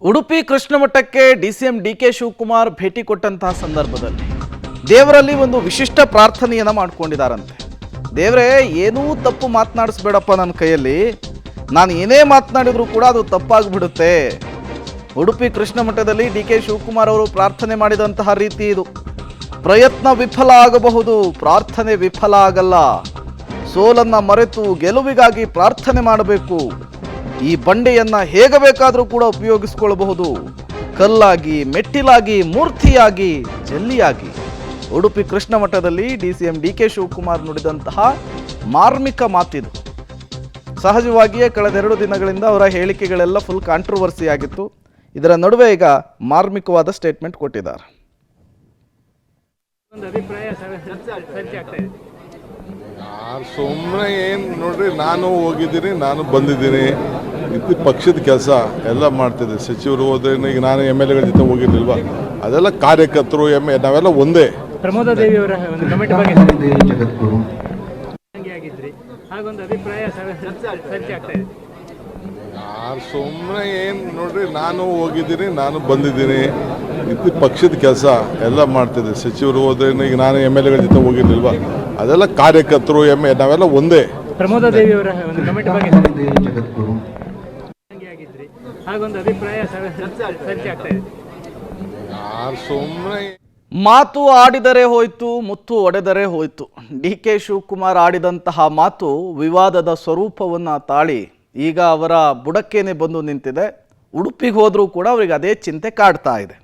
Udupi ಕೃಷ್ಣಮಠಕ್ಕೆ DCM DK Shivakumar ಭೇಟಿ ಕೊಟ್ಟಂತಹ ಸಂದರ್ಭದಲ್ಲಿ ದೇವರಲ್ಲಿ ಒಂದು ವಿಶಿಷ್ಟ ಪ್ರಾರ್ಥನೆಯನ್ನು ಮಾಡಿಕೊಂಡಿದ್ದಾರಂತೆ. ದೇವರೇ, ಏನೂ ತಪ್ಪು ಮಾತನಾಡಿಸ್ಬೇಡಪ್ಪ, ನನ್ನ ಕೈಯಲ್ಲಿ ನಾನು ಏನೇ ಮಾತನಾಡಿದ್ರು ಕೂಡ ಅದು ತಪ್ಪಾಗ್ಬಿಡುತ್ತೆ. ಉಡುಪಿ ಕೃಷ್ಣಮಠದಲ್ಲಿ ಡಿಕೆ ಶಿವಕುಮಾರ್ ಅವರು ಪ್ರಾರ್ಥನೆ ಮಾಡಿದಂತಹ ರೀತಿ ಇದು. ಪ್ರಯತ್ನ ವಿಫಲ ಆಗಬಹುದು, ಪ್ರಾರ್ಥನೆ ವಿಫಲ ಆಗಲ್ಲ. ಸೋಲನ್ನ ಮರೆತು ಗೆಲುವಿಗಾಗಿ ಪ್ರಾರ್ಥನೆ ಮಾಡಬೇಕು. ಈ ಬಂಡೆಯನ್ನ ಹೇಗೆ ಬೇಕಾದರೂ ಕೂಡ ಉಪಯೋಗಿಸಿಕೊಳ್ಳಬಹುದು, ಕಲ್ಲಾಗಿ, ಮೆಟ್ಟಿಲಾಗಿ, ಮೂರ್ತಿಯಾಗಿ, ಜಲ್ಲಿಯಾಗಿ. ಉಡುಪಿ ಕೃಷ್ಣಮಠದಲ್ಲಿ ಡಿಸಿಎಂ ಡಿಕೆ ಶಿವಕುಮಾರ್ ನುಡಿದಂತಹ ಮಾರ್ಮಿಕ ಮಾತಿದು. ಸಹಜವಾಗಿಯೇ ಕಳೆದ 2 ದಿನಗಳಿಂದ ಅವರ ಹೇಳಿಕೆಗಳೆಲ್ಲ ಫುಲ್ ಕಾಂಟ್ರವರ್ಸಿ ಆಗಿತ್ತು. ಇದರ ನಡುವೆ ಈಗ ಮಾರ್ಮಿಕವಾದ ಸ್ಟೇಟ್ಮೆಂಟ್ ಕೊಟ್ಟಿದ್ದಾರೆ. ಸುಮ್ಮನೆ ಏನು ನೋಡ್ರಿ, ನಾನು ಹೋಗಿದ್ದೀನಿ, ನಾನು ಬಂದಿದ್ದೀನಿ. ಇದು ಪಕ್ಷದ ಕೆಲಸ ಎಲ್ಲ ಮಾಡ್ತಿದ್ದೆ. ಸಚಿವರು ಹೋದ್ರೆ, ಈಗ ನಾನು MLA ಗಳ ಜೊತೆ ಹೋಗಿರ್ಲಿಲ್ವಾ, ಅದೆಲ್ಲ ಕಾರ್ಯಕರ್ತರು ನಾವೆಲ್ಲ ಒಂದೇ. ಪ್ರಮೋದ ದೇವಿ ಅವರ ಒಂದು ಕಮೆಂಟ್ ಬಗ್ಗೆ ಹಾಗೊಂದು ಅಭಿಪ್ರಾಯ ಚರ್ಚೆ ಆಗ್ತಾ ಇದೆ. ಸುಮ್ಮನೆ ಏನು ನೋಡ್ರಿ, ನಾನು ಹೋಗಿದ್ದೀನಿ, ನಾನು ಬಂದಿದ್ದೀನಿ. ಇದು ಪಕ್ಷದ ಕೆಲಸ ಎಲ್ಲ ಮಾಡ್ತಿದ್ದೆ. ಸಚಿವರು ಹೋದ್ರೆ, ಈಗ ನಾನು MLA ಗಳ ಜೊತೆ ಹೋಗಿರ್ಲಿಲ್ವಾ, ಅದೆಲ್ಲ ಕಾರ್ಯಕರ್ತರು ನಾವೆಲ್ಲ ಒಂದೇ. ಪ್ರಮೋದ ದೇವಿ ಅವರ ಒಂದು ಕಮೆಂಟ್ ಬಗ್ಗೆ ಹಾಗೊಂದು ಅಭಿಪ್ರಾಯ ಚರ್ಚೆ ಆಗ್ತಾ ಇದೆ. ಸುಮ್ಮನೆ ಮಾತು ಆಡಿದರೆ ಹೋಯ್ತು, ಮುತ್ತು ಒಡೆದರೆ ಹೋಯ್ತು. ಡಿಕೆ ಶಿವಕುಮಾರ್ ಆಡಿದಂತಹ ಮಾತು ವಿವಾದದ ಸ್ವರೂಪವನ್ನು ತಾಳಿ ಈಗ ಅವರ ಬುಡಕ್ಕೇನೆ ಬಂದು ನಿಂತಿದೆ. ಉಡುಪಿಗೆ ಹೋದರೂ ಕೂಡ ಅವರಿಗೆ ಅದೇ ಚಿಂತೆ ಕಾಡ್ತಾ ಇದೆ.